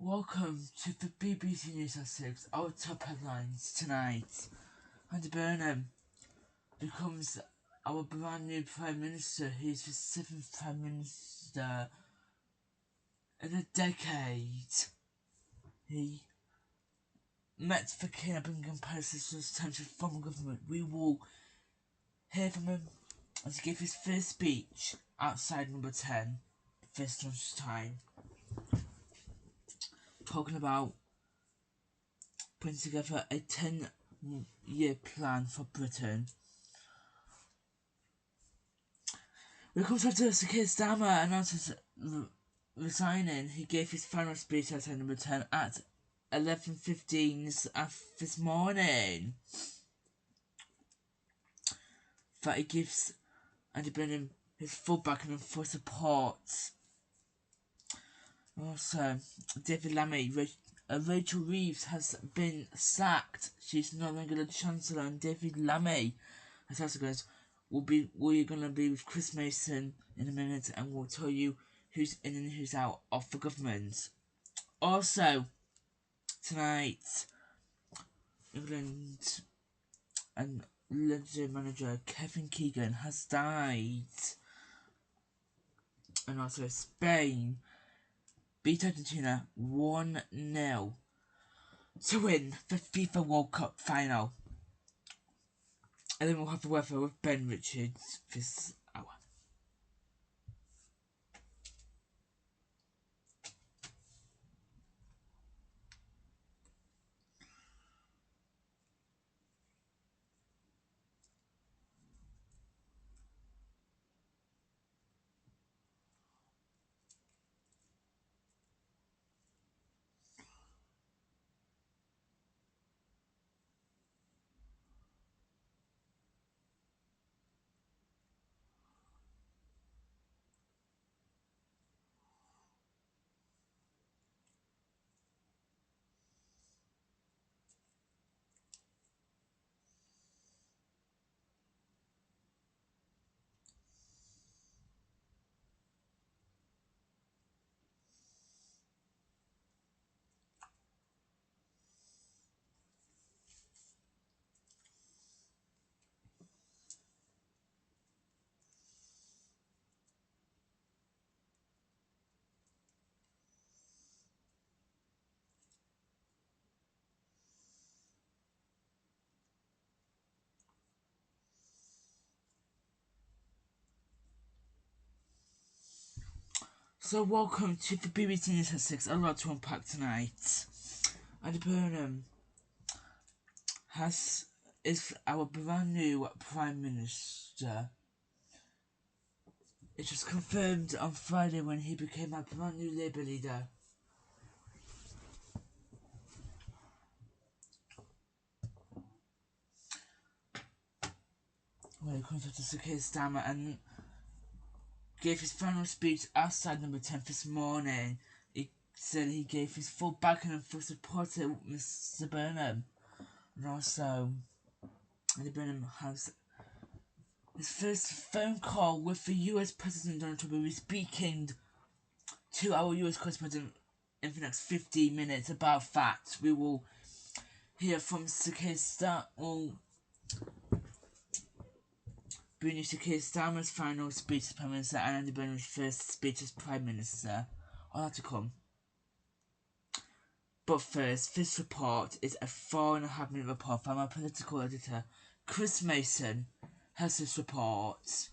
Welcome to the BBC News at 6. Our top headlines tonight. Andy Burham becomes our brand new Prime Minister. He's the 7th Prime Minister in a decade. He met the King of Buckingham Palace to return to former government. We will hear from him as he gave his first speech outside number 10 this lunchtime, talking about putting together a 10-year plan for Britain. When it comes after Sir Keir Starmer announces resigning, he gave his final speech at number 10 at 11:15 this morning. That he gives Andy Burham his full backing and full support. Also, David Lammy, Rachel Reeves has been sacked. She's no longer the Chancellor, and David Lammy has also goes, we're gonna be with Chris Mason in a minute, and we'll tell you who's in and who's out of the government. Also, tonight, England and legendary manager Kevin Keegan has died. And also Spain beat Argentina 1-0 to win the FIFA World Cup final. And then we'll have the weather with Ben Richards this hour. So welcome to the BBC News at 6. A lot to unpack tonight. Andy Burnham is our brand new Prime Minister. It was confirmed on Friday when he became our brand new Labour leader. When it comes to Sir Keir Starmer and gave his final speech outside number 10 this morning. He said he gave his full backing and full support to Mr. Burnham. And also, Andy Burnham has his first phone call with the US President Donald Trump. We'll be speaking to our US correspondent in the next 15 minutes about that. We will hear from Sir Keir Starmer. Bring you Sir Keir Starmer's final speech as Prime Minister and Andy Burnham's first speech as Prime Minister. All that to come. But first, this report is a 4.5-minute report from our political editor, Chris Mason, has this report.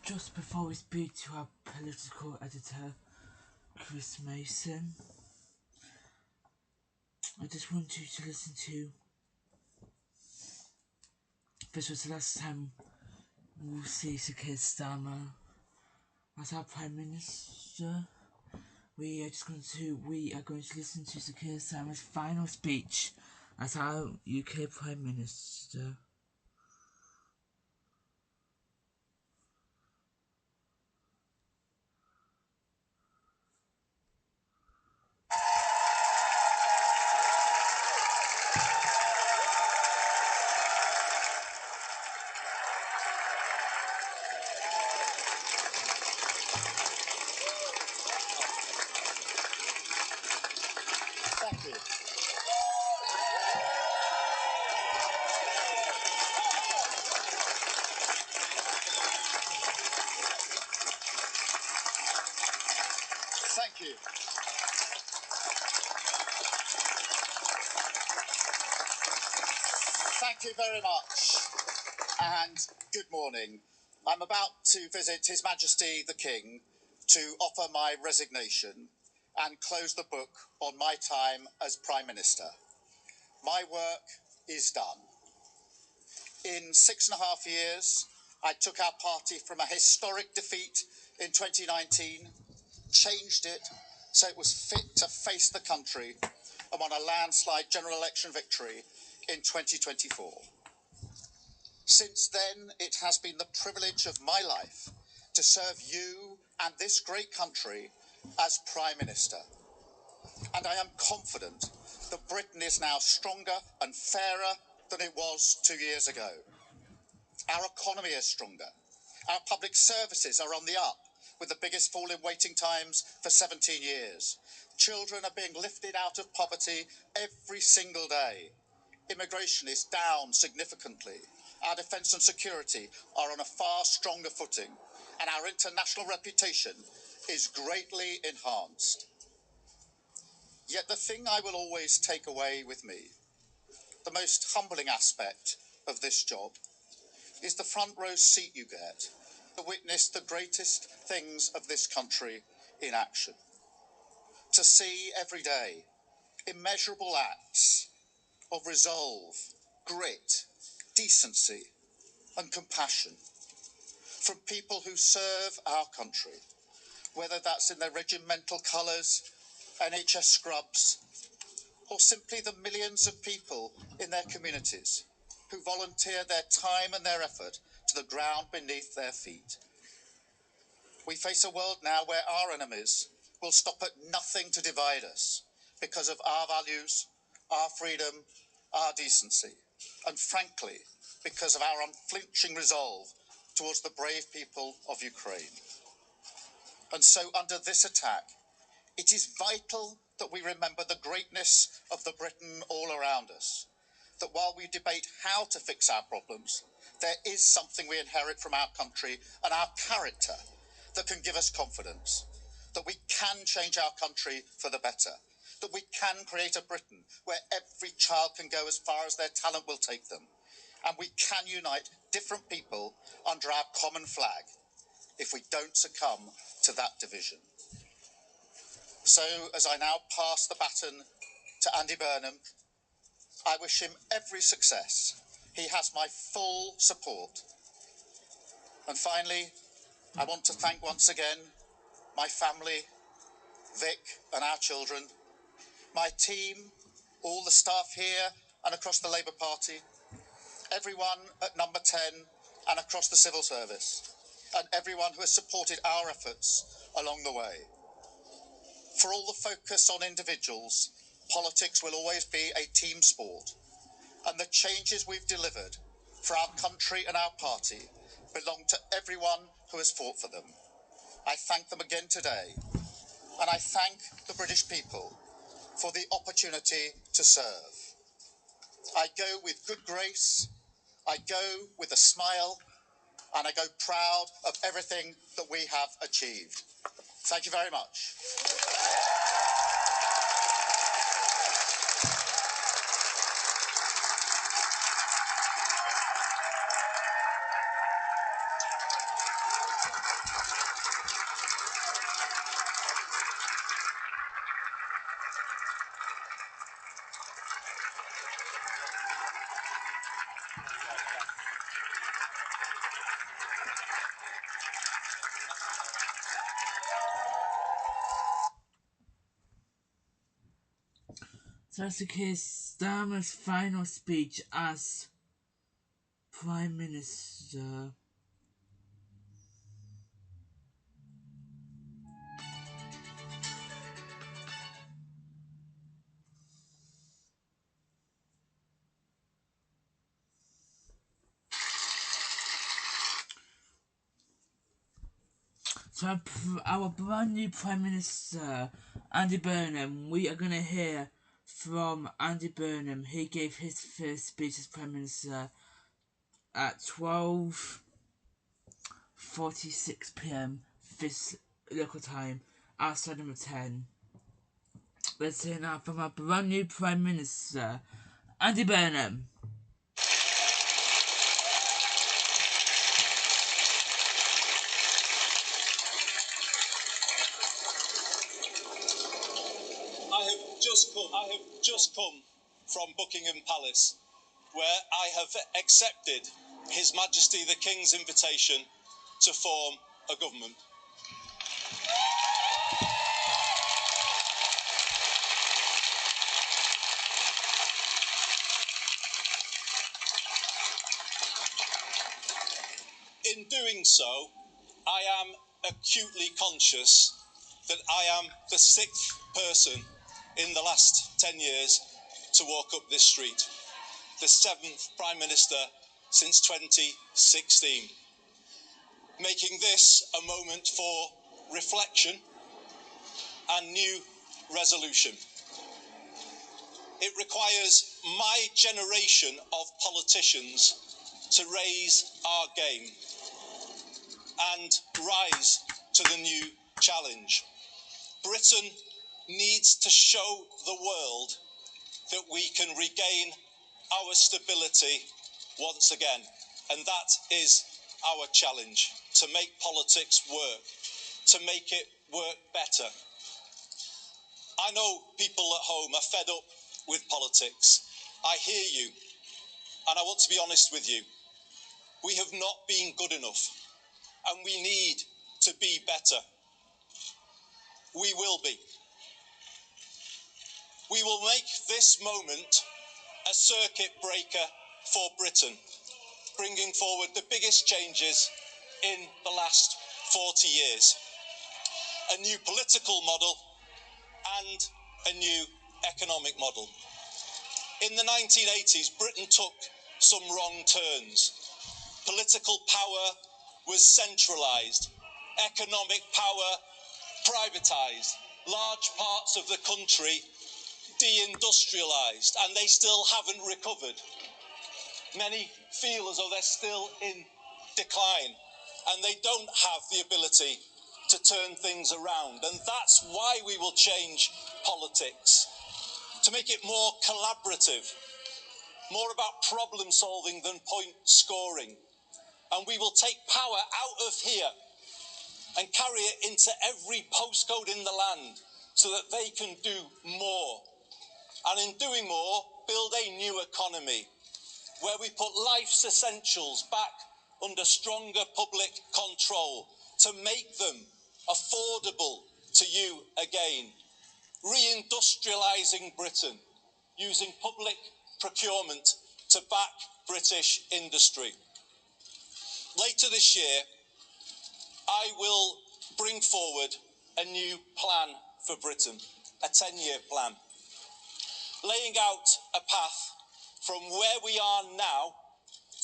Just before we speak to our political editor, Chris Mason, I just want you to listen to. This was the last time we'll see Sir Keir Starmer as our Prime Minister. We are going to listen to Sir Keir Starmer's final speech as our UK Prime Minister. Thank you. Thank you. Thank you very much, and good morning. I'm about to visit His Majesty the King to offer my resignation and close the book on my time as Prime Minister. My work is done. In 6.5 years, I took our party from a historic defeat in 2019, changed it so it was fit to face the country, and won a landslide general election victory in 2024. Since then, it has been the privilege of my life to serve you and this great country as Prime Minister. And I am confident that Britain is now stronger and fairer than it was 2 years ago. Our economy is stronger. Our public services are on the up, with the biggest fall in waiting times for 17 years. Children are being lifted out of poverty every single day. Immigration is down significantly. Our defence and security are on a far stronger footing, and our international reputation is greatly enhanced. Yet the thing I will always take away with me, the most humbling aspect of this job, is the front row seat you get to witness the greatest things of this country in action. To see every day immeasurable acts of resolve, grit, decency and compassion from people who serve our country, whether that's in their regimental colours, NHS scrubs, or simply the millions of people in their communities who volunteer their time and their effort to the ground beneath their feet. We face a world now where our enemies will stop at nothing to divide us because of our values, our freedom, our decency, and frankly, because of our unflinching resolve towards the brave people of Ukraine. And so under this attack, it is vital that we remember the greatness of the Britain all around us. That while we debate how to fix our problems, there is something we inherit from our country and our character that can give us confidence. That we can change our country for the better. That we can create a Britain where every child can go as far as their talent will take them. And we can unite different people under our common flag if we don't succumb to that division. So, as I now pass the baton to Andy Burham, I wish him every success. He has my full support. And finally, I want to thank once again my family, Vic and our children, my team, all the staff here and across the Labour Party, everyone at Number 10 and across the civil service, and everyone who has supported our efforts along the way. For all the focus on individuals, politics will always be a team sport, and the changes we've delivered for our country and our party belong to everyone who has fought for them. I thank them again today, and I thank the British people for the opportunity to serve. I go with good grace, I go with a smile, and I go proud of everything that we have achieved. Thank you very much. So that's Keir Starmer's final speech as Prime Minister. So our brand new Prime Minister, Andy Burham, we are going to hear from Andy Burham. He gave his first speech as Prime Minister at 12:46 p.m. this local time, outside number 10. Let's hear now from our brand new Prime Minister, Andy Burham. I have just come from Buckingham Palace, where I have accepted His Majesty the King's invitation to form a government. In doing so, I am acutely conscious that I am the 6th person in the last 10 years to walk up this street, the 7th Prime Minister since 2016, making this a moment for reflection and new resolution. It requires my generation of politicians to raise our game and rise to the new challenge. Britain needs to show the world that we can regain our stability once again. And that is our challenge, to make politics work, to make it work better. I know people at home are fed up with politics. I hear you, and I want to be honest with you. We have not been good enough, and we need to be better. We will be. We will make this moment a circuit breaker for Britain, bringing forward the biggest changes in the last 40 years. A new political model and a new economic model. In the 1980s, Britain took some wrong turns. Political power was centralised, economic power privatised, large parts of the country deindustrialised, and they still haven't recovered. Many feel as though they're still in decline, and they don't have the ability to turn things around. And that's why we will change politics, to make it more collaborative, more about problem solving than point scoring. And we will take power out of here and carry it into every postcode in the land so that they can do more. And in doing more, build a new economy where we put life's essentials back under stronger public control to make them affordable to you again. Reindustrialising Britain, using public procurement to back British industry. Later this year, I will bring forward a new plan for Britain, a 10-year plan, laying out a path from where we are now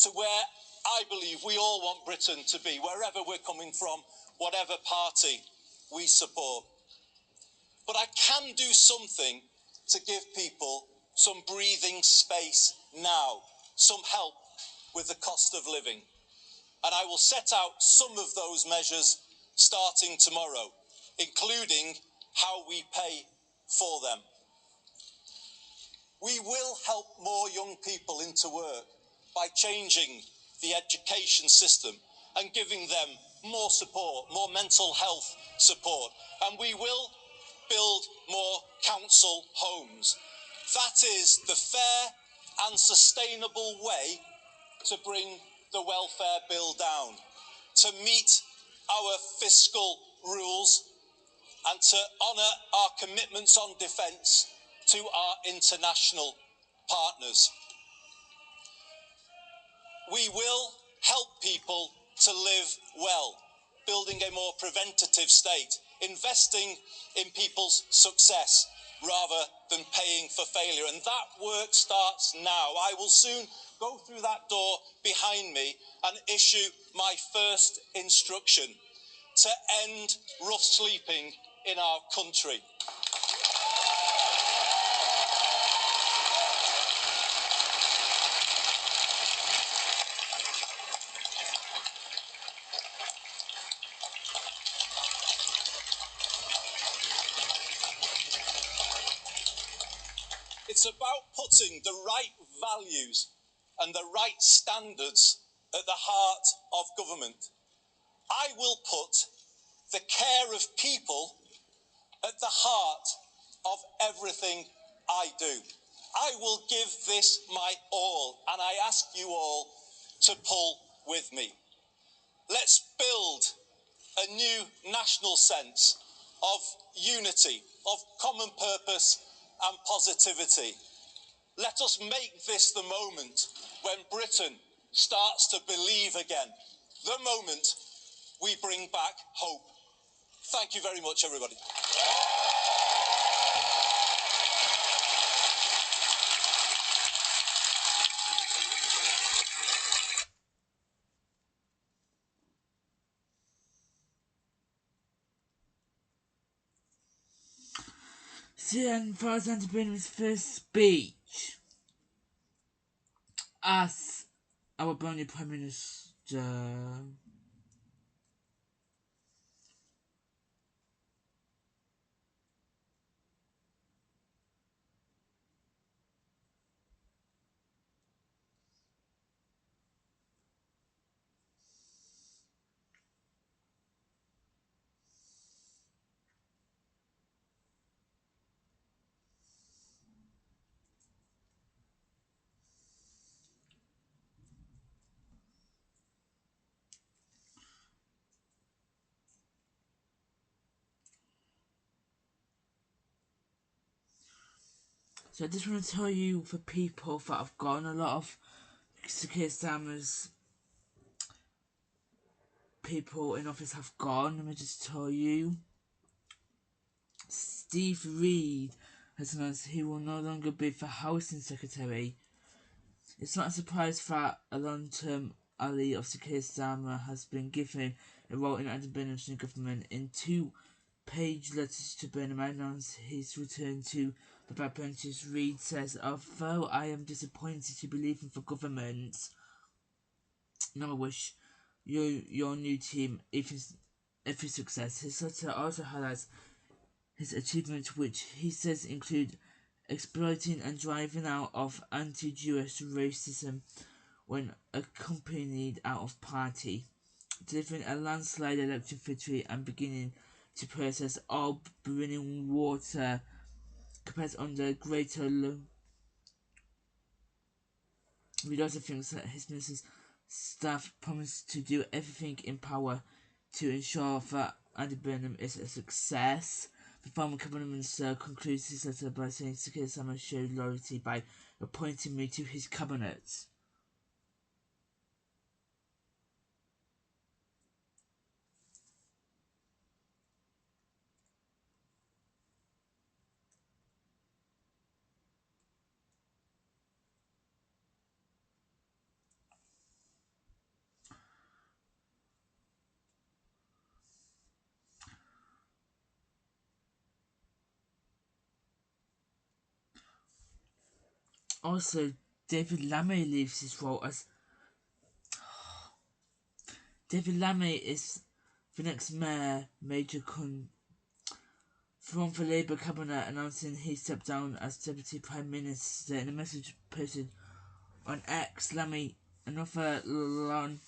to where I believe we all want Britain to be, wherever we're coming from, whatever party we support. But I can do something to give people some breathing space now, some help with the cost of living. And I will set out some of those measures starting tomorrow, including how we pay for them. We will help more young people into work by changing the education system and giving them more support, more mental health support. And we will build more council homes. That is the fair and sustainable way to bring the welfare bill down, to meet our fiscal rules and to honour our commitments on defence, to our international partners. We will help people to live well, building a more preventative state, investing in people's success rather than paying for failure. And that work starts now. I will soon go through that door behind me and issue my first instruction to end rough sleeping in our country. It's about putting the right values and the right standards at the heart of government. I will put the care of people at the heart of everything I do. I will give this my all, and I ask you all to pull with me. Let's build a new national sense of unity, of common purpose and positivity. Let us make this the moment when Britain starts to believe again, the moment we bring back hope. Thank you very much, everybody. So then, for Andy Burnham's first speech as our brand new Prime Minister. So I just want to tell you, for people that have gone, a lot of Keir Starmer's people in office have gone. Let me just tell you. Steve Reid has announced he will no longer be the Housing Secretary. It's not a surprise that a long-term ally of Keir Starmer has been given a role in Andy Burnham's new government. In 2-page letters to Burnham, announced his return to the backbenches. Reid says, "Although I am disappointed to be leaving for government, now I wish your new team every success." His letter also highlights his achievements, which he says include exploiting and driving out of anti-Jewish racism when accompanied out of party, delivering a landslide election victory, and beginning to process all running water compared under greater law. Reid also thinks that his minister's staff promised to do everything in power to ensure that Andy Burnham is a success. The former cabinet minister concludes his letter by saying Keir Starmer showed loyalty by appointing me to his cabinet. Also, David Lammy leaves his role as David Lammy is the next major from the Labour cabinet, announcing he stepped down as Deputy Prime Minister. In a message posted on X, Lammy, another long-standing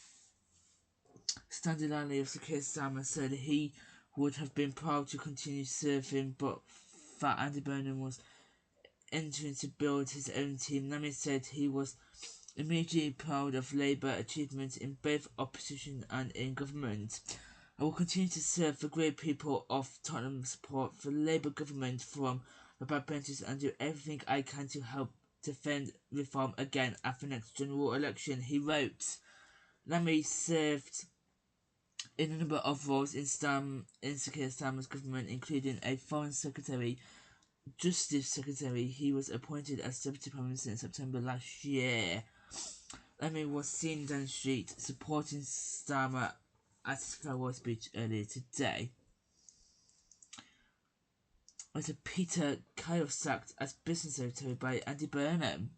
ally of Keir Starmer, said he would have been proud to continue serving, but that Andy Burnham was entering to build his own team. Lammy said he was immediately proud of Labour achievements in both opposition and in government. "I will continue to serve the great people of Tottenham, support the Labour government from about apprentices and do everything I can to help defend reform again at the next general election. He wrote, Lammy served in a number of roles in Sir Keir Starmer's government, including a Foreign Secretary, Justice Secretary. He was appointed as Deputy Prime Minister in September last year. Lemmy was seen down the street supporting Starmer at his farewell speech earlier today. Later, Peter Kyle sacked as Business Secretary by Andy Burham.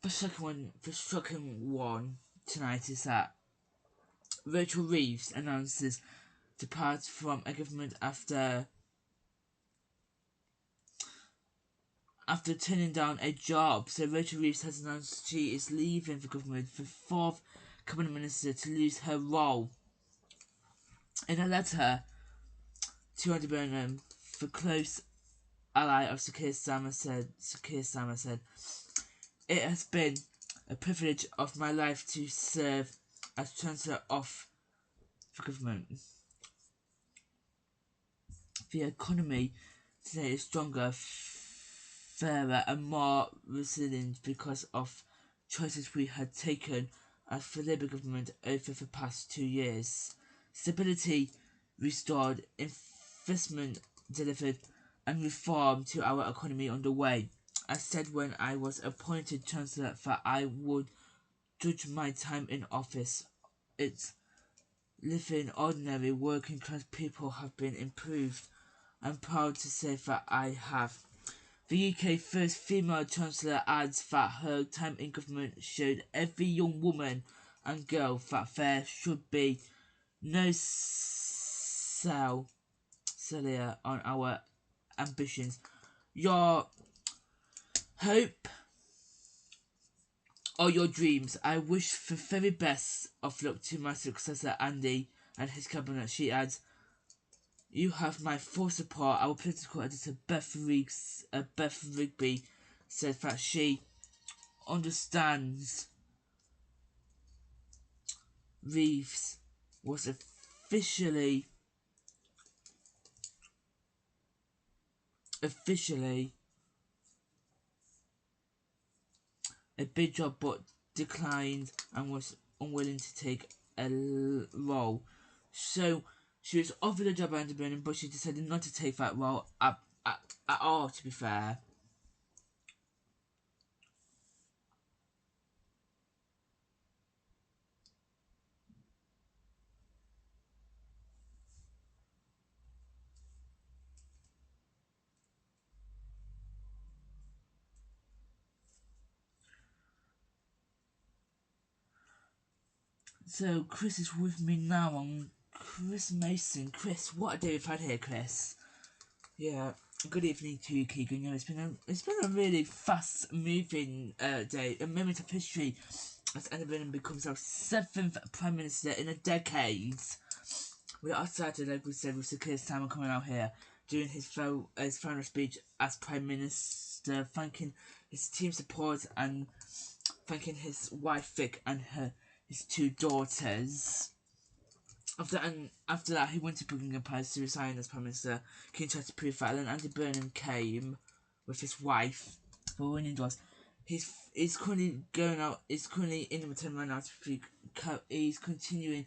The shocking one tonight is that Rachel Reeves announces depart from a government after turning down a job. So Rachel Reeves has announced she is leaving the government, the fourth cabinet minister to lose her role. In a letter to Andy Burnham, the close ally of Sir Keir Starmer said, "It has been a privilege of my life to serve as Chancellor of the government. The economy today is stronger, fairer and more resilient because of choices we had taken as the Labour government over the past 2 years. Stability restored, investment delivered and reform to our economy underway. I said when I was appointed Chancellor that I would judge my time in office. Its living ordinary working class people have been improved. I'm proud to say that I have." The UK's first female Chancellor adds that her time in government showed every young woman and girl that there should be no cellier on our ambitions. Your hope or your dreams. I wish the very best of luck to my successor Andy and his cabinet. She adds, "You have my full support." Our political editor Beth Rigby said that she understands Reeves was officially a big job but declined and was unwilling to take a role. So she was offered a job under Burnham, but she decided not to take that role at all, to be fair. So Chris is with me now on Chris Mason. Chris, what a day we've had here, Chris. Yeah, good evening to you, Keegan. You know, it's been a really fast moving day, a moment of history as Andy Burnham becomes our 7th Prime Minister in a decade. We are started, like we said, with Sir Keir Starmer coming out here doing his final speech as Prime Minister, thanking his team support and thanking his wife Vic and his 2 daughters. After that, he went to Buckingham Palace to resign as Prime Minister. King tried to prove that, and Andy Burnham came with his wife for winning doors. He's currently going out. He's currently in the return right now. He's continuing.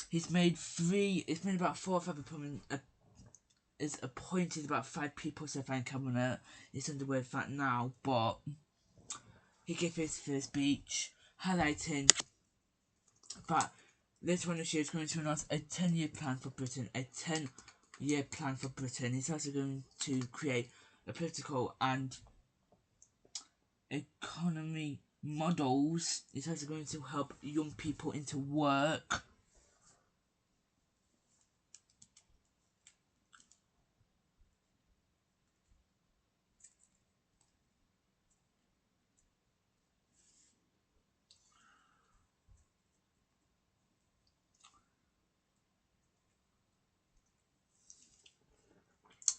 He's made about 4 or 5 appointments. Is appointed about 5 people so far in cabinet. He's underway with that now, but he gave his first speech highlighting that later on this year is going to announce a 10-year plan for Britain. He's also going to create a political and economy models. He's also going to help young people into work.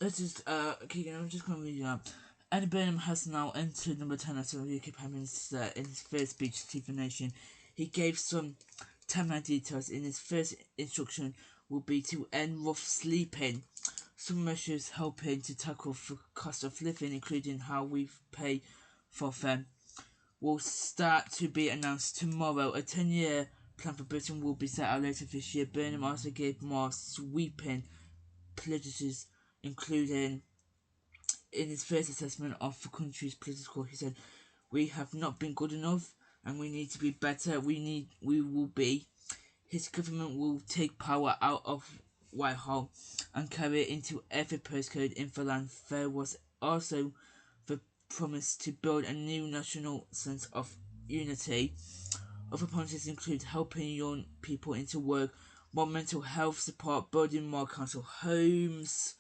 Let's just, Keegan, I'm just going to read you up. Andy Burnham has now entered number 10 as the UK Prime Minister. In his first speech to the nation, he gave some timeline details. In his first instruction will be to end rough sleeping. some measures helping to tackle the cost of living, including how we pay for them, will start to be announced tomorrow. A 10-year plan for Britain will be set out later this year. Burnham also gave more sweeping pledges, including in his first assessment of the country's political. He said, "We have not been good enough and we need to be better. We will be." His government will take power out of Whitehall and carry it into every postcode in the land. There was also the promise to build a new national sense of unity. Other policies include helping young people into work, more mental health support, building more council homes,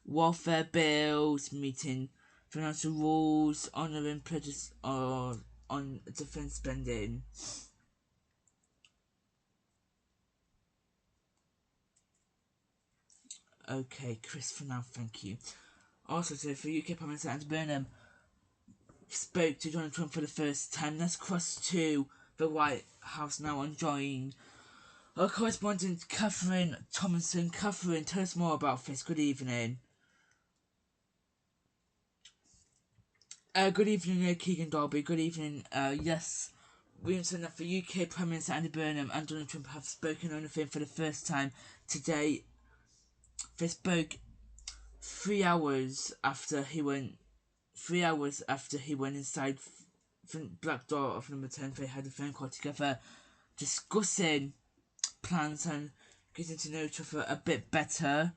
welfare bills, meeting financial rules, honouring pledges on defence spending. Okay, Chris, for now, thank you. Also, so for UK Prime Minister Andy Burham spoke to Donald Trump for the first time. Let's cross to the White House now and join our correspondent Catherine Thomason. Catherine, tell us more about this. Good evening. Good evening, Keegan Darby. Good evening. Yes, we understand that the UK Prime Minister Andy Burnham and Donald Trump have spoken on the phone for the first time today. They spoke 3 hours after he went. 3 hours after he went inside the black door of number 10. They had a phone call together, discussing plans and getting to know each other a bit better.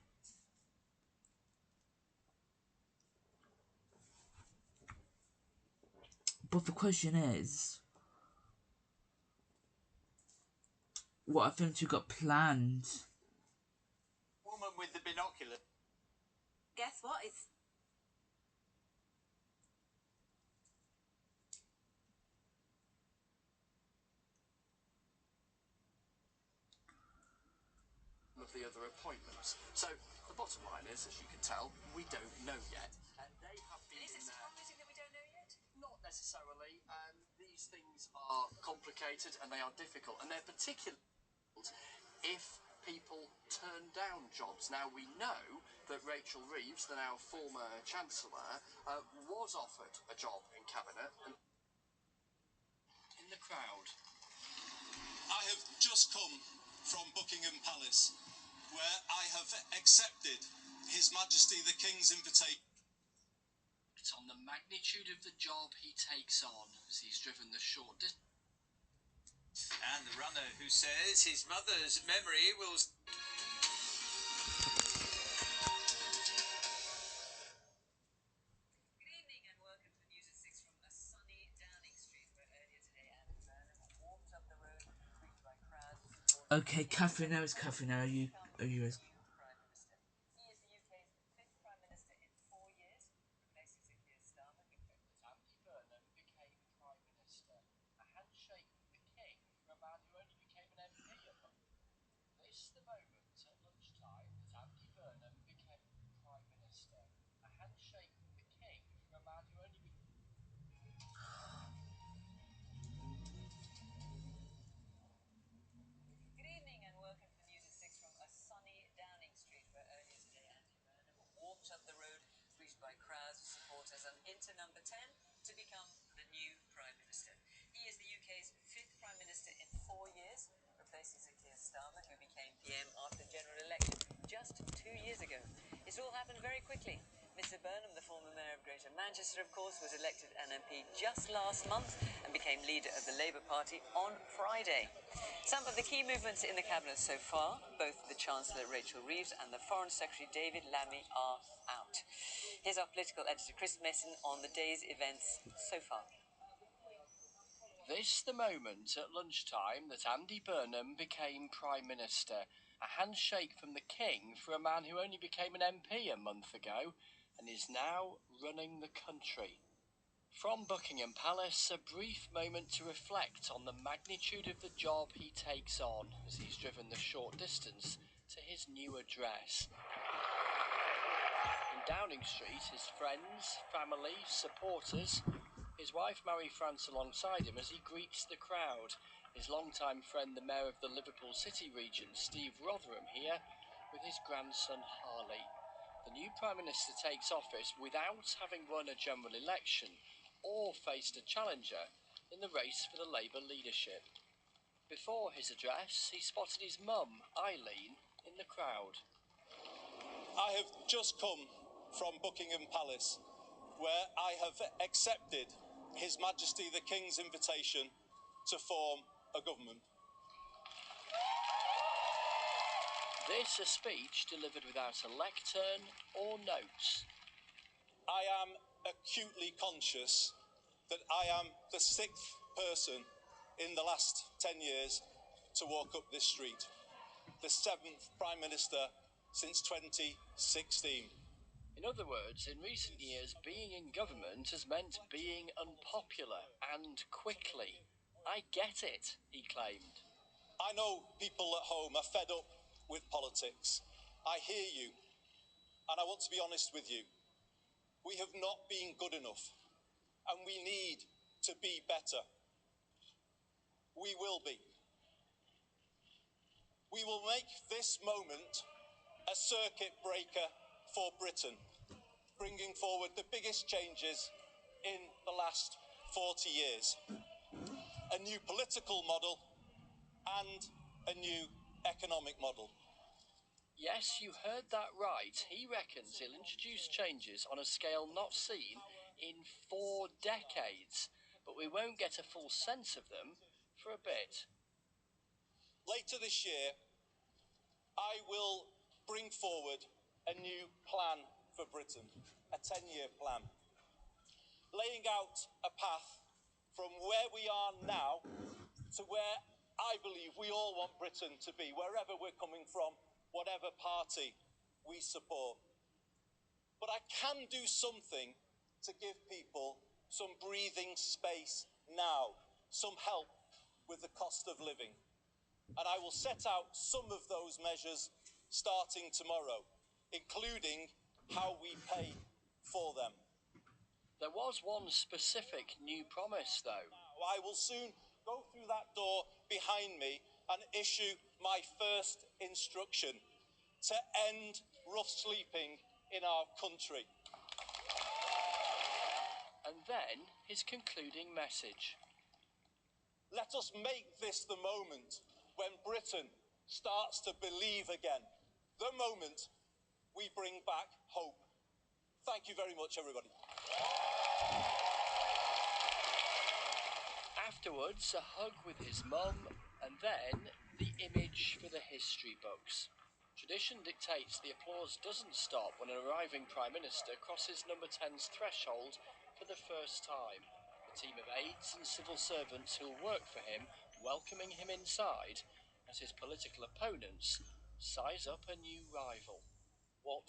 But the question is, what have them two got planned? Woman with the binoculars. Guess what? It's of the other appointments. So the bottom line is, as you can tell, we don't know yet. And they have been is it in there. surprising that we don't know yet? Not necessarily. These things are complicated and they are difficult, and they're particularly if people turn down jobs. Now, we know that Rachel Reeves, the now former Chancellor, was offered a job in Cabinet. And in the crowd. I have just come from Buckingham Palace, where I have accepted His Majesty the King's invitation. On the magnitude of the job he takes on as he's driven the short distance. And the runner who says his mother's memory will... Good evening and welcome to the news at 6 from a sunny Downing Street, where earlier today Andy Burnham warmed up the road, greeted by crowds. Okay, Catherine, now it's Catherine. Now are you? Prime Minister. He is the UK's 5th Prime Minister in 4 years, replacing Sir Keir Starmer. Andy Burnham became Prime Minister. A handshake from the King for a man who only became an MP a month. This the moment at lunchtime that Andy Burnham became Prime Minister. A handshake from the King for a man who only became... Good evening and welcome to the news at 6 from a sunny Downing Street, where earlier today Andy Burnham warmed up the road, greeted by crowds of supporters, and into number 10 to become the new Prime Minister. He is the UK's 5th Prime Minister in 4 years, replacing Sir Keir Starmer, who became PM after the general election just 2 years ago. It's all happened very quickly. Mr Burnham, the former Mayor of Greater Manchester, of course, was elected an MP just last month and became leader of the Labour Party on Friday. Some of the key movements in the Cabinet so far, both the Chancellor Rachel Reeves and the Foreign Secretary David Lammy are out. Here's our political editor Chris Mason on the day's events so far. This the moment at lunchtime that Andy Burnham became Prime Minister. A handshake from the King for a man who only became an MP a month ago and is now running the country. From Buckingham Palace, a brief moment to reflect on the magnitude of the job he takes on as he's driven the short distance to his new address. In Downing Street, his friends, family, supporters, his wife Marie-France alongside him as he greets the crowd. His longtime friend, the Mayor of the Liverpool City region, Steve Rotherham, here, with his grandson Harley. The new Prime Minister takes office without having won a general election or faced a challenger in the race for the Labour leadership. Before his address, he spotted his mum, Eileen, in the crowd. I have just come from Buckingham Palace, where I have accepted His Majesty the King's invitation to form a government. This a speech delivered without a lectern or notes. I am acutely conscious that I am the 6th person in the last 10 years to walk up this street, the 7th Prime Minister since 2016. In other words, in recent years, being in government has meant being unpopular and quickly. I get it, he claimed. I know people at home are fed up with politics. I hear you, and I want to be honest with you. We have not been good enough, and we need to be better. We will be. We will make this moment a circuit breaker for Britain, bringing forward the biggest changes in the last 40 years. A new political model and a new economic model. Yes, you heard that right. He reckons he'll introduce changes on a scale not seen in 4 decades, but we won't get a full sense of them for a bit. Later this year, I will bring forward a new plan for Britain, a 10-year plan, laying out a path from where we are now to where I believe we all want Britain to be, wherever we're coming from, whatever party we support. But I can do something to give people some breathing space now, some help with the cost of living. And I will set out some of those measures starting tomorrow, including how we pay for them. There was one specific new promise, though. I will soon go through that door behind me and issue my first instruction to end rough sleeping in our country. And then his concluding message. Let us make this the moment when Britain starts to believe again. The moment we bring back hope. Thank you very much, everybody. Afterwards, a hug with his mum, and then the image for the history books. Tradition dictates the applause doesn't stop when an arriving Prime Minister crosses number 10's threshold for the first time. A team of aides and civil servants who'll work for him, welcoming him inside, as his political opponents size up a new rival. What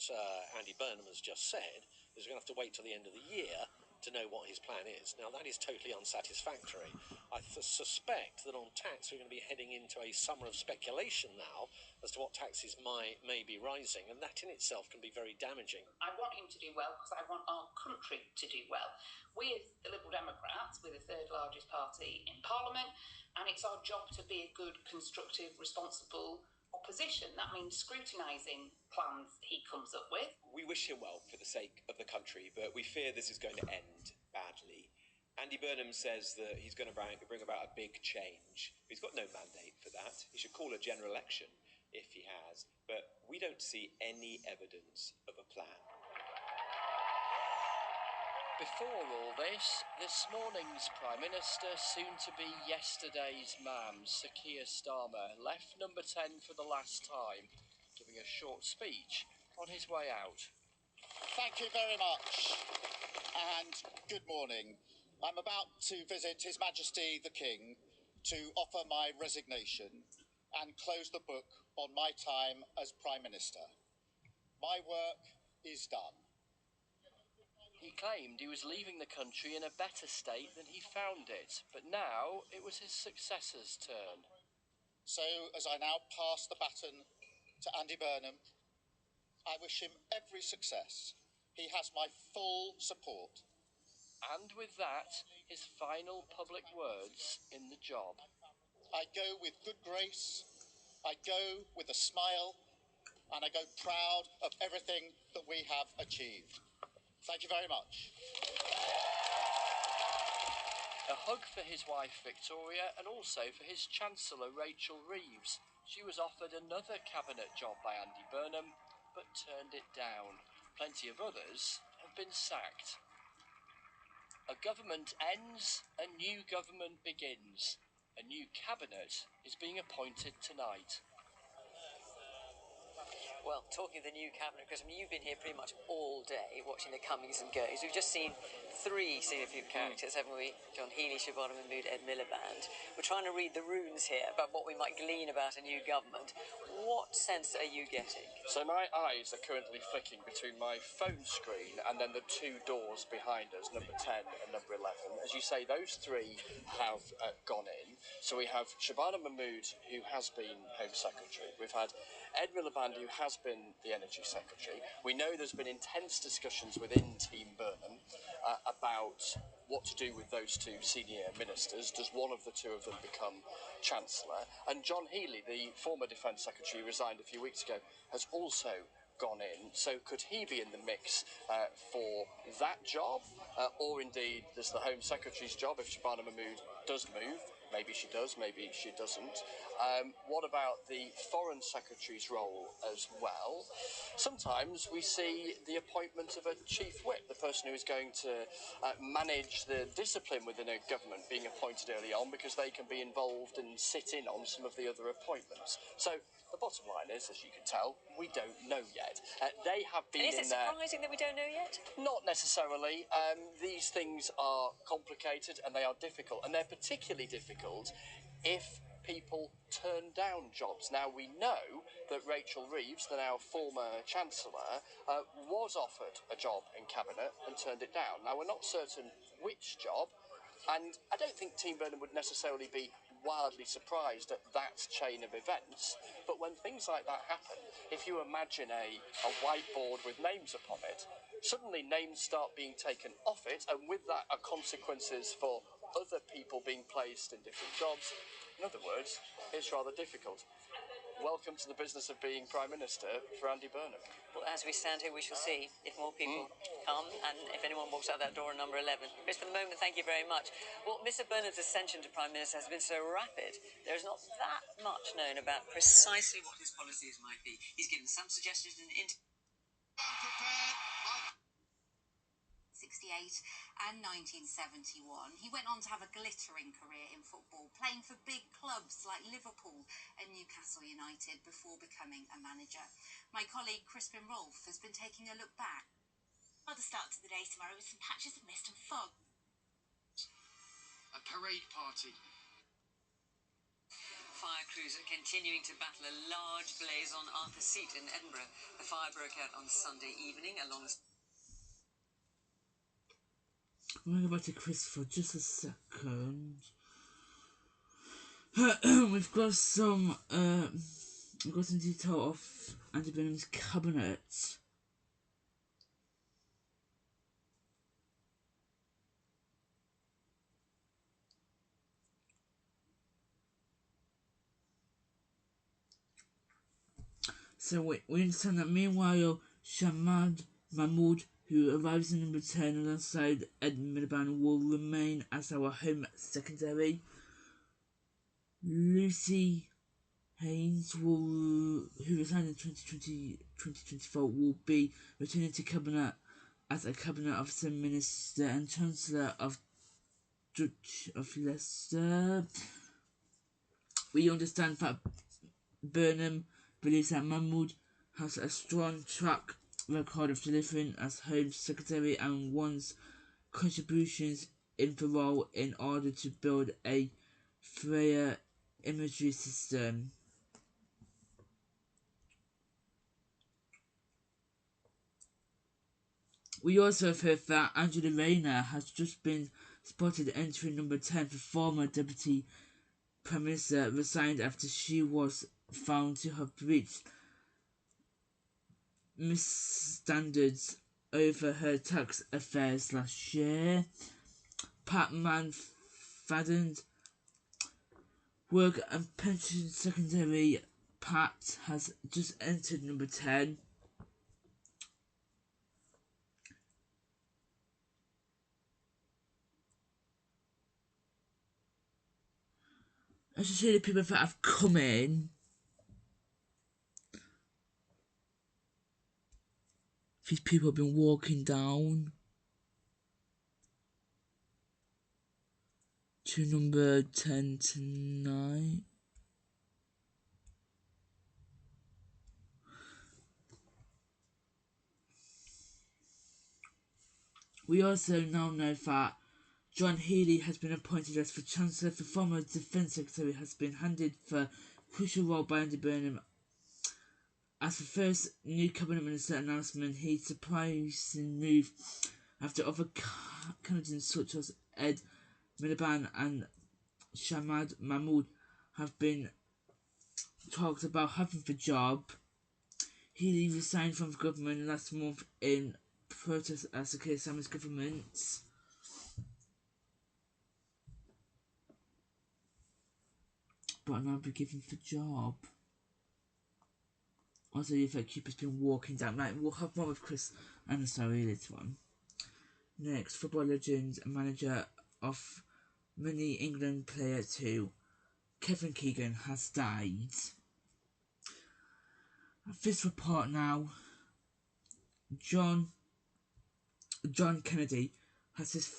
Andy Burham has just said is we're going to have to wait till the end of the year to know what his plan is. Now, that is totally unsatisfactory. I suspect that on tax we're going to be heading into a summer of speculation now as to what taxes may be rising, and that in itself can be very damaging. I want him to do well because I want our country to do well. We, as the Liberal Democrats, we're the third largest party in Parliament, and it's our job to be a good, constructive, responsible opposition. That means scrutinising plans he comes up with. We wish him well for the sake of the country, but we fear this is going to end badly. Andy Burnham says that he's going to bring about a big change. He's got no mandate for that. He should call a general election if he has, but we don't see any evidence of a plan. Before all this morning's Prime Minister, soon to be yesterday's man, Sir Keir Starmer, left number 10 for the last time, giving a short speech on his way out. Thank you very much, and good morning. I'm about to visit His Majesty the King to offer my resignation and close the book on my time as Prime Minister. My work is done. He claimed he was leaving the country in a better state than he found it, but now it was his successor's turn. So, as I now pass the baton to Andy Burnham, I wish him every success. He has my full support. And with that, his final public words in the job. I go with good grace, I go with a smile, and I go proud of everything that we have achieved. Thank you very much. A hug for his wife Victoria and also for his Chancellor Rachel Reeves. She was offered another cabinet job by Andy Burnham but turned it down. Plenty of others have been sacked. A government ends, a new government begins. A new cabinet is being appointed tonight. Well, talking of the new cabinet, Chris, I mean, you've been here pretty much all day watching the comings and goings. We've just seen three significant characters, haven't we? John Healey, Siobhan Mahmood, Ed Miliband. We're trying to read the runes here about what we might glean about a new government. What sense are you getting? So my eyes are currently flicking between my phone screen and then the two doors behind us, number 10 and number 11. As you say, those three have gone in. So we have Shabana Mahmood, who has been Home Secretary. We've had Ed Miliband, who has been the Energy Secretary. We know there's been intense discussions within Team Burnham about what to do with those two senior ministers. Does one of the two of them become Chancellor? And John Healey, the former Defence Secretary, resigned a few weeks ago, has also gone in. So could he be in the mix for that job? Or indeed, there's the Home Secretary's job if Shabana Mahmood does move. Maybe she does, maybe she doesn't. What about the Foreign Secretary's role as well? Sometimes we see the appointment of a chief whip, the person who is going to manage the discipline within a government, being appointed early on because they can be involved and sit in on some of the other appointments. So the bottom line is, as you can tell, we don't know yet. They have been And is it surprising that we don't know yet? Not necessarily. These things are complicated and they are difficult, and they're particularly difficult if people turn down jobs. Now, we know that Rachel Reeves, the now former Chancellor, was offered a job in Cabinet and turned it down. Now, we're not certain which job, and I don't think Team Burnham would necessarily be wildly surprised at that chain of events, but when things like that happen, if you imagine a whiteboard with names upon it, suddenly names start being taken off it, and with that are consequences for other people being placed in different jobs. In other words, it's rather difficult. Welcome to the business of being Prime Minister for Andy Burnham. Well, as we stand here, we shall see if more people come and if anyone walks out that door in number 11. Chris, for the moment, thank you very much. Well, Mr. Burnham's ascension to Prime Minister has been so rapid, there is not that much known about precisely what his policies might be. He's given some suggestions in the interview. 1968 and 1971. He went on to have a glittering career in football, playing for big clubs like Liverpool and Newcastle United before becoming a manager. My colleague Crispin Rolfe has been taking a look back. Another start to the day tomorrow with some patches of mist and fog. A parade party. Fire crews are continuing to battle a large blaze on Arthur Seat in Edinburgh. The fire broke out on Sunday evening along the... I'm going to go back to Chris for just a second. We've got some detail of Andy Burnham's cabinet. So we understand that meanwhile, Shamad Mahmood, who arrives in number 10 alongside Ed Miliband, will remain as our Home Secretary. Lucy Haynes, who resigned in 2024, will be returning to Cabinet as a Cabinet Officer, Minister and Chancellor of Duchy of Leicester. We understand that Burnham believes that Mahmood has a strong track record of delivering as Home Secretary and wants contributions in the role in order to build a freer imagery system. We also have heard that Angela Rayner has just been spotted entering number 10. The former Deputy Prime Minister resigned after she was found to have breached misstandards over her tax affairs last year. Pat McFadden's Work and Pension Secretary Pat has just entered number 10. I should show you the people that have come in. These people have been walking down to number 10 tonight. We also now know that John Healey has been appointed as the Chancellor. The former Defence Secretary has been handed the crucial role by Andy Burham. As the first new cabinet minister announcement, he surprising move after other candidates such as Ed Miliband and Shamad Mahmood have been talked about having the job. He resigned from the government last month in protest as the Keir Starmer's government. But now be given the job. Also, you think Cupid's been walking down. Right, we'll have more with Chris and the story later on. Next, football legend and manager of many England player too, Kevin Keegan, has died. This report now, John Kennedy has his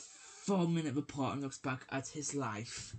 4-minute report and looks back at his life.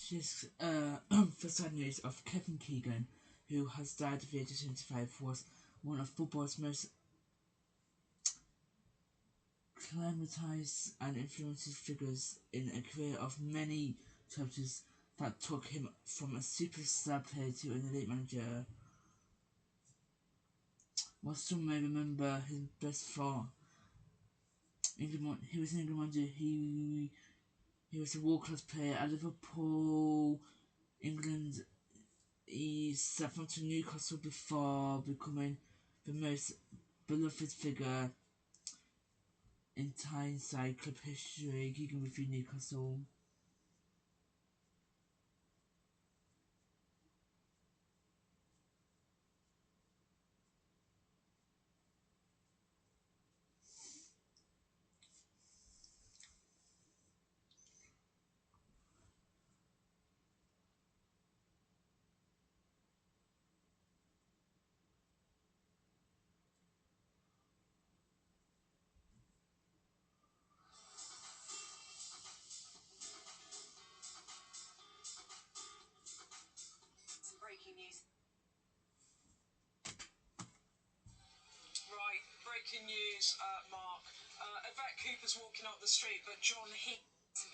She's for sad news of Kevin Keegan, who has died at the age of 75, was one of football's most acclimatised and influential figures in a career of many chapters that took him from a superstar player to an elite manager. While some may remember his best for England, he was an England manager. He was a world-class player at Liverpool, England. He stepped onto Newcastle before becoming the most beloved figure in Tyneside club history, gigging with Newcastle. Some breaking news. Right, breaking news, Mark. Yvette Cooper's walking up the street, but John Heath... Some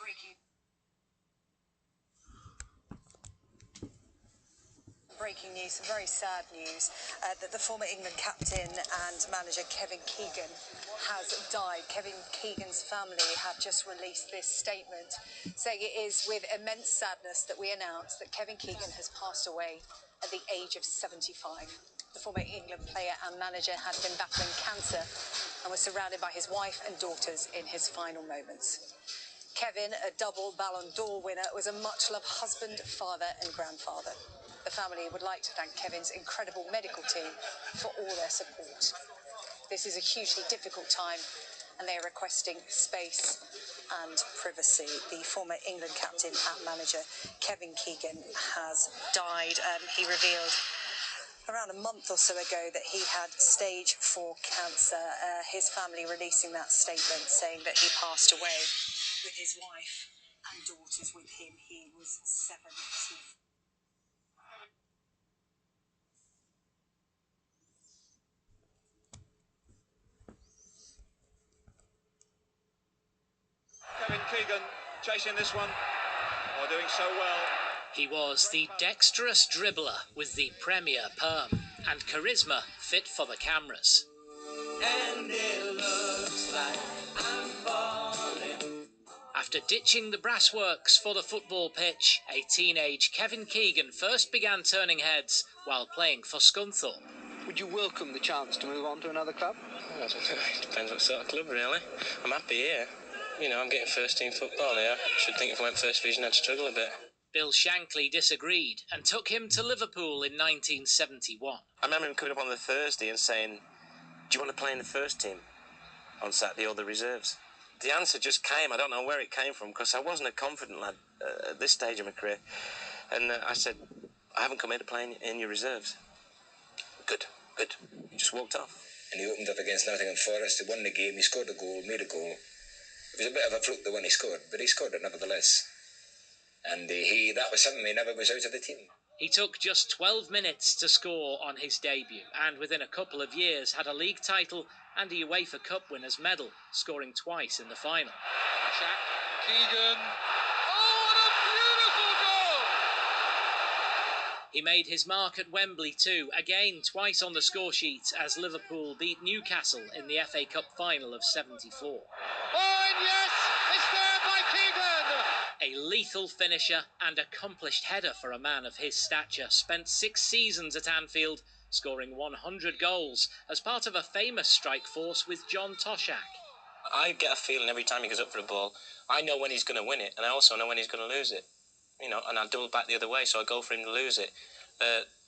breaking news, some very sad news, that the former England captain and manager Kevin Keegan has died. Kevin Keegan's family have just released this statement saying it is with immense sadness that we announce that Kevin Keegan has passed away at the age of 75. The former England player and manager had been battling cancer and was surrounded by his wife and daughters in his final moments. Kevin, a double Ballon d'Or winner, was a much-loved husband, father and grandfather. The family would like to thank Kevin's incredible medical team for all their support. This is a hugely difficult time and they are requesting space and privacy. The former England captain and manager Kevin Keegan has died. He revealed around a month or so ago that he had stage 4 cancer. His family releasing that statement saying that he passed away with his wife and daughters with him. He was 74. Kevin Keegan chasing this one, or doing so well. He was the dexterous dribbler with the Premier perm and charisma fit for the cameras. And it looks like I'm falling. After ditching the brassworks for the football pitch, a teenage Kevin Keegan first began turning heads while playing for Scunthorpe. Would you welcome the chance to move on to another club? Well, it depends what sort of club, really. I'm happy here. You know, I'm getting first-team football here. I should think if I went first division, I'd struggle a bit. Bill Shankly disagreed and took him to Liverpool in 1971. I remember him coming up on the Thursday and saying, do you want to play in the first team on Saturday or the reserves? The answer just came. I don't know where it came from because I wasn't a confident lad at this stage of my career. And I said, I haven't come here to play in your reserves. Good. He just walked off. And he opened up against Nottingham Forest. He won the game. He scored a goal, made a goal. It was a bit of a fluke the one he scored, but he scored it nevertheless. And that was something he never was out of the team. He took just 12 minutes to score on his debut and within a couple of years had a league title and a UEFA Cup winners' medal, scoring twice in the final. Keegan. Oh, what a beautiful goal! He made his mark at Wembley too, again twice on the score sheet as Liverpool beat Newcastle in the FA Cup final of '74. Oh, and yes, it's there by Keegan! A lethal finisher and accomplished header for a man of his stature, spent 6 seasons at Anfield, scoring 100 goals as part of a famous strike force with John Toshak. I get a feeling every time he goes up for the ball, I know when he's going to win it, and I also know when he's going to lose it. You know, and I double back the other way, so I go for him to lose it.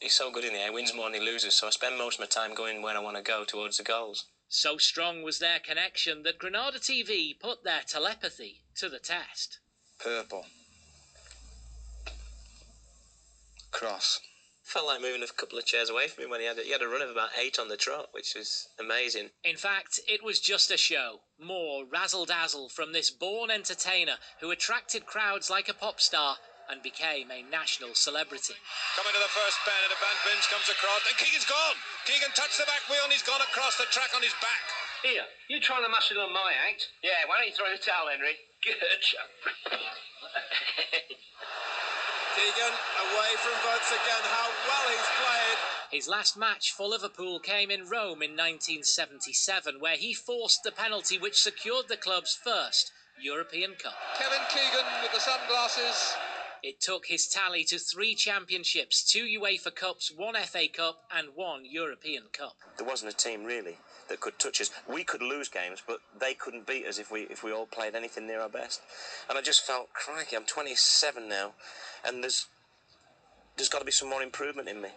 He's so good in the air, he wins more than he loses, so I spend most of my time going where I want to go, towards the goals. So strong was their connection that Granada TV put their telepathy to the test. Purple. Cross. Felt like moving a couple of chairs away from him when he had a run of about 8 on the trot, which was amazing. In fact, it was just a show. More razzle-dazzle from this born entertainer who attracted crowds like a pop star and became a national celebrity. Coming to the first bend, and the Van Bins comes across, and Keegan's gone. Keegan touched the back wheel, and he's gone across the track on his back. Here, you trying to muscle on my act? Yeah, why don't you throw the towel, Henry? Good. Keegan away from Butts again. How well he's played. His last match for Liverpool came in Rome in 1977, where he forced the penalty which secured the club's first European Cup. Kevin Keegan with the sunglasses. It took his tally to 3 championships, 2 UEFA Cups, 1 FA Cup and 1 European Cup. There wasn't a team really that could touch us. We could lose games, but they couldn't beat us if we all played anything near our best. And I just felt, crikey, I'm 27 now, and there's got to be some more improvement in me.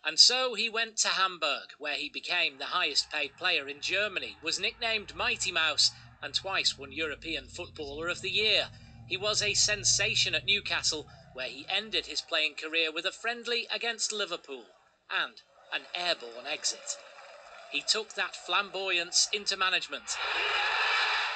And so he went to Hamburg, where he became the highest paid player in Germany, was nicknamed Mighty Mouse, and twice won European Footballer of the Year. He was a sensation at Newcastle, where he ended his playing career with a friendly against Liverpool and an airborne exit. He took that flamboyance into management.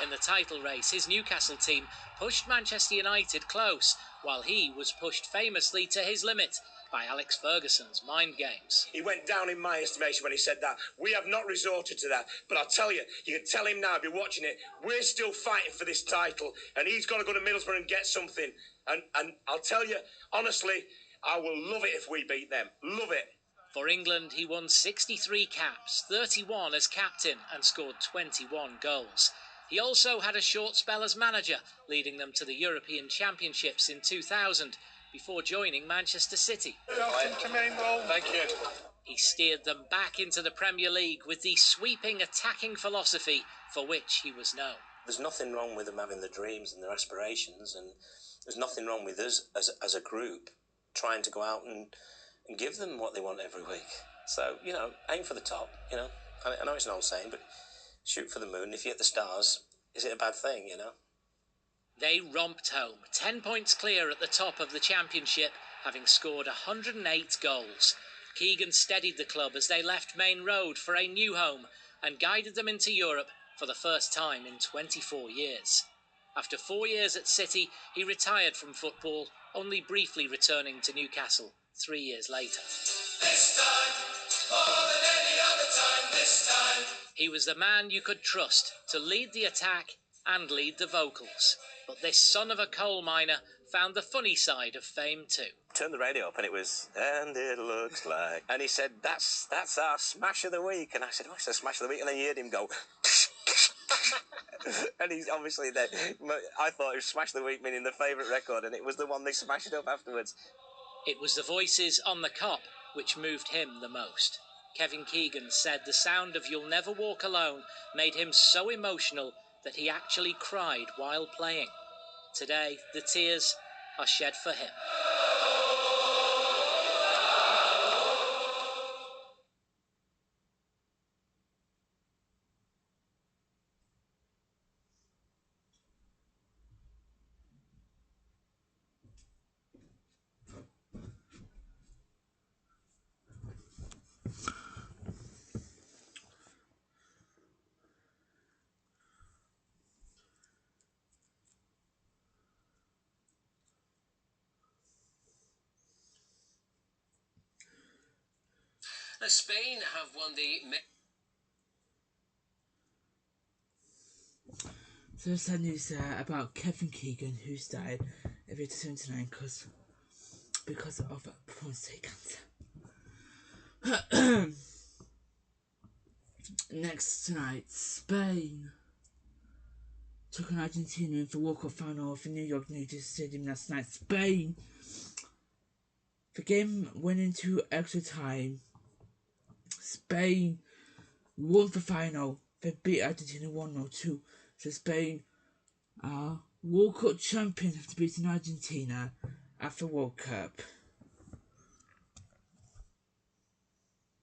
In the title race, his Newcastle team pushed Manchester United close, while he was pushed famously to his limit by Alex Ferguson's mind games. He went down in my estimation when he said that. We have not resorted to that. But I'll tell you, you can tell him now, if you're watching it, we're still fighting for this title. And he's got to go to Middlesbrough and get something. And I'll tell you, honestly, I will love it if we beat them. Love it. For England, he won 63 caps, 31 as captain, and scored 21 goals. He also had a short spell as manager, leading them to the European Championships in 2000, before joining Manchester City. Thank you. He steered them back into the Premier League with the sweeping attacking philosophy for which he was known. There's nothing wrong with them having their dreams and their aspirations, and there's nothing wrong with us as a group trying to go out and give them what they want every week. So, aim for the top, I know it's an old saying, but shoot for the moon. If you hit the stars, is it a bad thing, They romped home, 10 points clear at the top of the championship, having scored 108 goals. Keegan steadied the club as they left Main Road for a new home and guided them into Europe for the first time in 24 years. After 4 years at City, he retired from football, only briefly returning to Newcastle 3 years later. This time, more than any other time, this time. He was the man you could trust to lead the attack and lead the vocals. But this son of a coal miner found the funny side of fame too. Turned the radio up and it was, and it looks like... And he said, that's our smash of the week. And I said, what's the smash of the week? And then you heard him go... And he's obviously there. I thought it was smash of the week, meaning the favourite record, and it was the one they smashed up afterwards. It was the voices on the cop which moved him the most. Kevin Keegan said the sound of You'll Never Walk Alone made him so emotional that he actually cried while playing. Today, the tears are shed for him. Spain have won the... So sad news about Kevin Keegan, who's died at age 79 because of prostate cancer. Next tonight, Spain took on Argentina in the World Cup final of the New York New Jersey Stadium last night. Spain, the game went into extra time. Spain won the final. They beat Argentina 1-2. So Spain are World Cup champions after beating Argentina at the World Cup.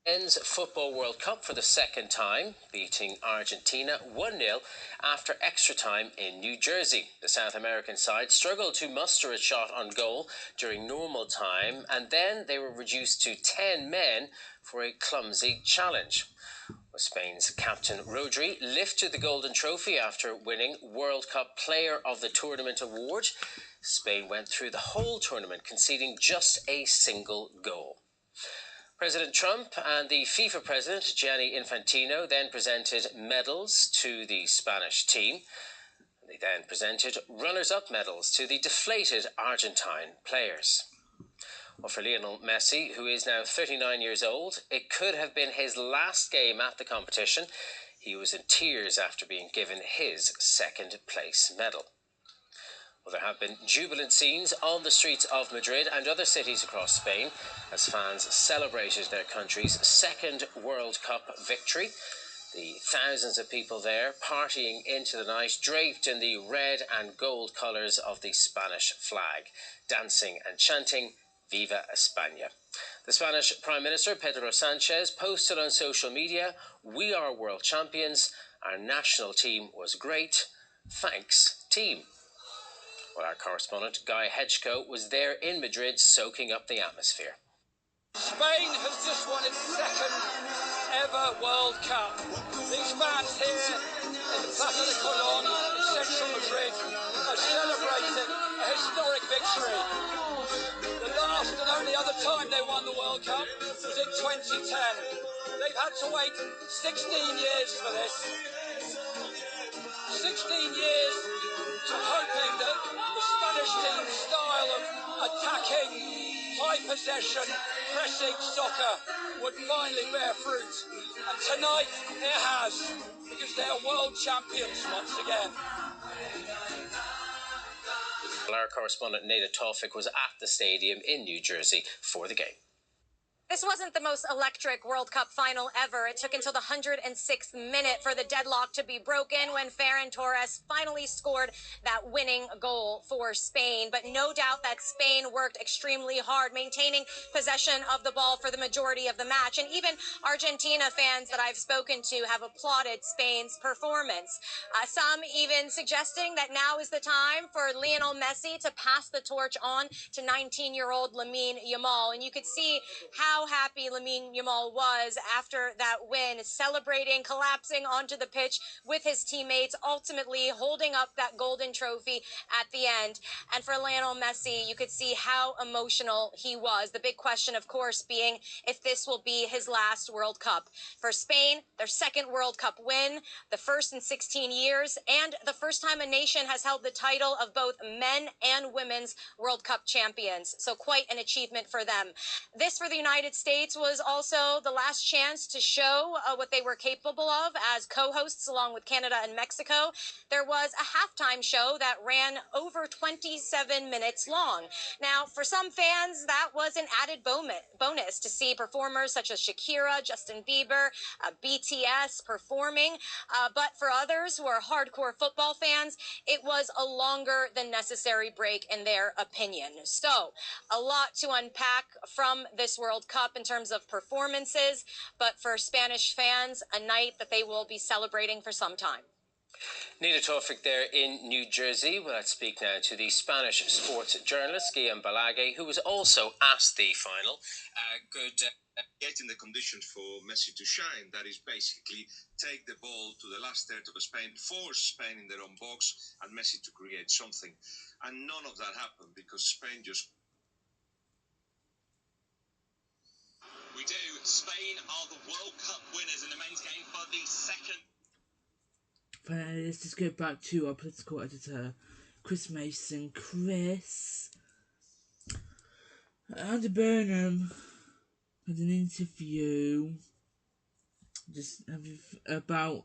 Men's Football World Cup for the second time, beating Argentina 1-0 after extra time in New Jersey. The South American side struggled to muster a shot on goal during normal time, and then they were reduced to 10 men for a clumsy challenge. Spain's captain Rodri lifted the Golden Trophy after winning World Cup Player of the Tournament award. Spain went through the whole tournament, conceding just a single goal. President Trump and the FIFA president, Gianni Infantino, then presented medals to the Spanish team. They then presented runners-up medals to the deflated Argentine players. Well, for Lionel Messi, who is now 39 years old, it could have been his last game at the competition. He was in tears after being given his second-place medal. Well, there have been jubilant scenes on the streets of Madrid and other cities across Spain as fans celebrated their country's second World Cup victory. The thousands of people there partying into the night, draped in the red and gold colours of the Spanish flag, dancing and chanting Viva España. The Spanish Prime Minister Pedro Sanchez posted on social media, "We are world champions. Our national team was great. Thanks, team." Well, our correspondent Guy Hedgcoe was there in Madrid soaking up the atmosphere. Spain has just won its second ever World Cup. These fans here in the Plaza de Colón in central Madrid are celebrating a historic victory. The last and only other time they won the World Cup was in 2010. They've had to wait 16 years for this. 16 years to hoping that the Spanish team's style of attacking, high possession, pressing soccer would finally bear fruit. And tonight it has, because they are world champions once again. Our correspondent Nada Tawfik was at the stadium in New Jersey for the game. This wasn't the most electric World Cup final ever. It took until the 106th minute for the deadlock to be broken when Ferran Torres finally scored that winning goal for Spain. But no doubt that Spain worked extremely hard, maintaining possession of the ball for the majority of the match. And even Argentina fans that I've spoken to have applauded Spain's performance. Some even suggesting that now is the time for Lionel Messi to pass the torch on to 19-year-old Lamine Yamal. And you could see how happy Lamine Yamal was after that win, celebrating, collapsing onto the pitch with his teammates, ultimately holding up that golden trophy at the end. And for Lionel Messi, you could see how emotional he was. The big question, of course, being if this will be his last World Cup. For Spain, their second World Cup win, the first in 16 years, and the first time a nation has held the title of both men and women's World Cup champions. So quite an achievement for them. This, for the United States, was also the last chance to show what they were capable of as co-hosts along with Canada and Mexico. There was a halftime show that ran over 27 minutes long. Now, for some fans, that was an added bonus to see performers such as Shakira, Justin Bieber, BTS performing. But for others who are hardcore football fans, it was a longer than necessary break in their opinion. So, a lot to unpack from this World Cup in terms of performances, but for Spanish fans, a night that they will be celebrating for some time. Nada Tawfik there in New Jersey. Well, let's speak now to the Spanish sports journalist, Guillaume Balage, who was also at the final. Getting the conditions for Messi to shine, that is basically take the ball to the last third of Spain, force Spain in their own box, and Messi to create something. And none of that happened because Spain just... We do. Spain are the World Cup winners in the men's game for the second. Let's just go back to our political editor, Chris Mason. Chris, Andy Burham had an interview just about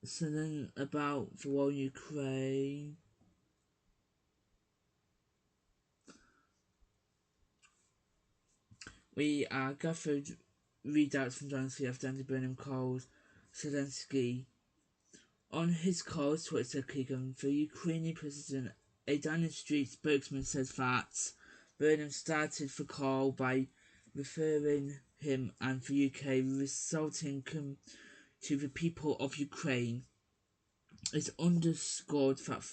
something about the war in Ukraine. We gathered readouts from Zelensky after Andy Burham calls Zelensky on his call to Twitter. The Ukrainian president, a Downing Street spokesman, says that Burham started the call by referring him and the UK, resulting to the people of Ukraine. It underscored that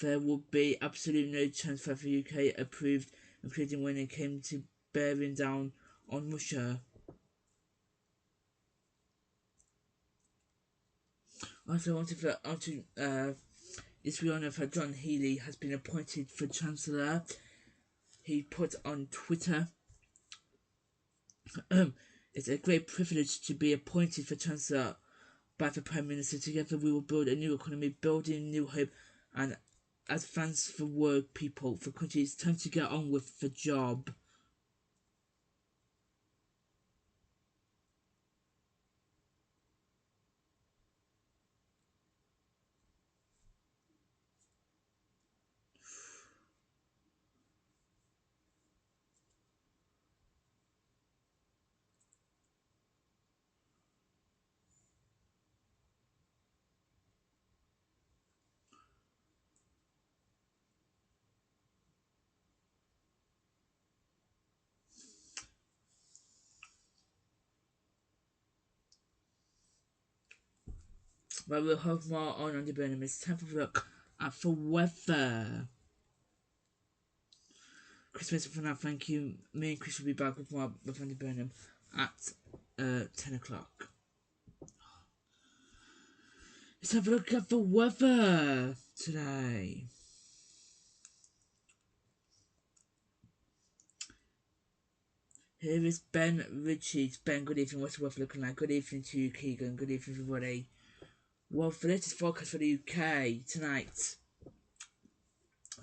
there would be absolutely no chance that the UK approved including when it came to bearing down on Russia. Also, I wanted to this we honour for John Healey has been appointed for Chancellor. He put on Twitter, "It's a great privilege to be appointed for Chancellor by the Prime Minister. Together we will build a new economy, building new hope, and advance for work people, for country. It's time to get on with the job." But we'll have more on Andy Burham. It's time for a look at the weather. Christmas for now, thank you. Me and Chris will be back with more with Andy Burham at 10 o'clock. Let's have a look at the weather today. Here is Ben Ritchie. Ben, good evening. What's the weather looking like? Good evening to you, Keegan. Good evening, everybody. Well, the latest forecast for the UK tonight.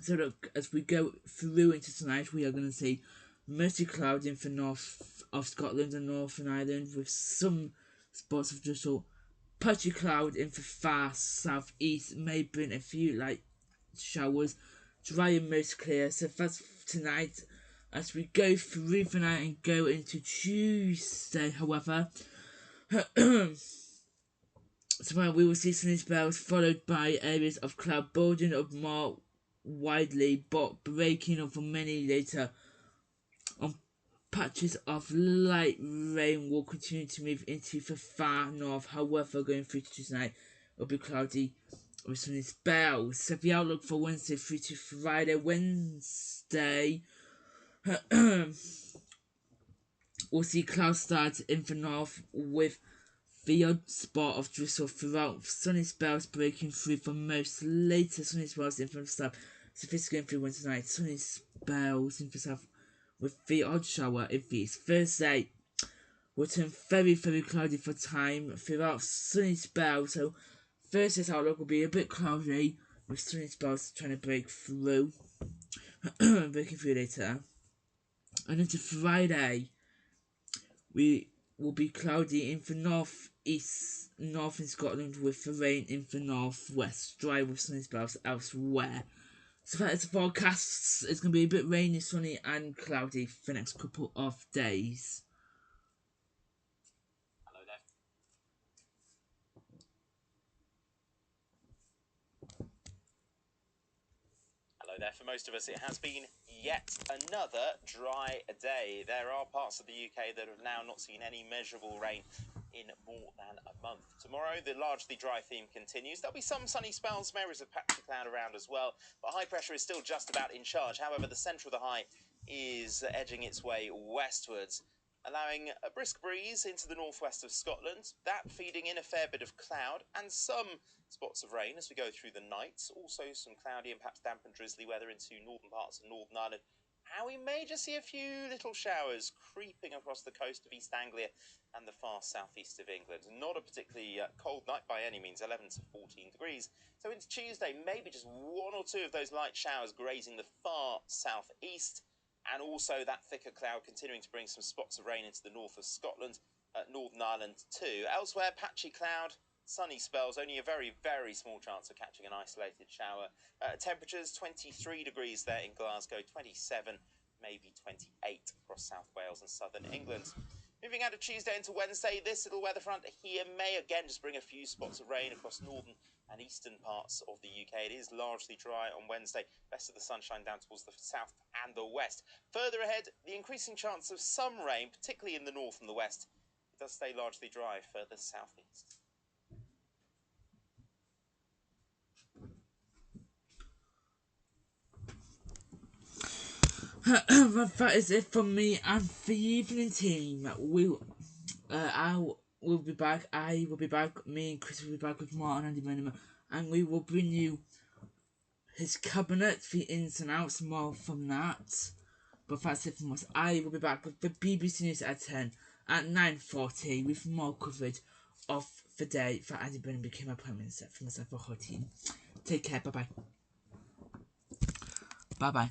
So look, as we go through into tonight, we are going to see mostly cloudy in the north of Scotland and Northern Ireland, with some spots of drizzle. Patchy cloud in the far southeast may bring a few light showers. Dry and most clear. So that's tonight. As we go through the night and go into Tuesday, however, tomorrow we will see sunny spells followed by areas of cloud building up more widely, but breaking up for many later on. Patches of light rain will continue to move into the far north. However, going through to tonight, it will be cloudy with sunny spells. So the outlook for Wednesday through to Friday. Wednesday, we'll see clouds start in the north with the odd spot of drizzle throughout. Sunny spells breaking through for most. Later sunny spells in the south. So this is going through Wednesday night. Sunny spells in the south with the odd shower in the east. Thursday will turn very, very cloudy for time throughout. Sunny spells. So Thursday's outlook will be a bit cloudy with sunny spells trying to break through. Breaking through later. And into Friday, we will be cloudy in the northeast, north in Scotland, with the rain in the northwest, dry with sunny spells elsewhere. So that is the forecast. It's going to be a bit rainy, sunny and cloudy for the next couple of days. Hello there. Hello there. For most of us, it has been yet another dry day. There are parts of the UK that have now not seen any measurable rain in more than a month. Tomorrow, the largely dry theme continues. There'll be some sunny spells, areas of patchy cloud around as well, but high pressure is still just about in charge. However, the centre of the high is edging its way westwards, allowing a brisk breeze into the northwest of Scotland, that feeding in a fair bit of cloud and some spots of rain as we go through the night. Also some cloudy and perhaps damp and drizzly weather into northern parts of Northern Ireland. And we may just see a few little showers creeping across the coast of East Anglia and the far southeast of England. Not a particularly cold night by any means, 11 to 14 degrees. So into Tuesday, maybe just one or two of those light showers grazing the far southeast. And also that thicker cloud continuing to bring some spots of rain into the north of Scotland, Northern Ireland too. Elsewhere, patchy cloud, sunny spells, only a very, very small chance of catching an isolated shower. Temperatures 23 degrees there in Glasgow, 27, maybe 28 across South Wales and southern England. Moving out of Tuesday into Wednesday, this little weather front here may again just bring a few spots of rain across northern and eastern parts of the UK. It is largely dry on Wednesday. Best of the sunshine down towards the south and the west. Further ahead, the increasing chance of some rain, particularly in the north and the west. It does stay largely dry further southeast. That is it from me and the evening team. I will be back. I will be back. Me and Chris will be back with more on Andy Burham, and we will bring you his cabinet, the ins and outs, more from that. But that's it from us. I will be back with the BBC News at 10 at 9:40 with more coverage of the day that Andy Burham became a Prime Minister for myself and the whole team. Take care. Bye bye. Bye bye.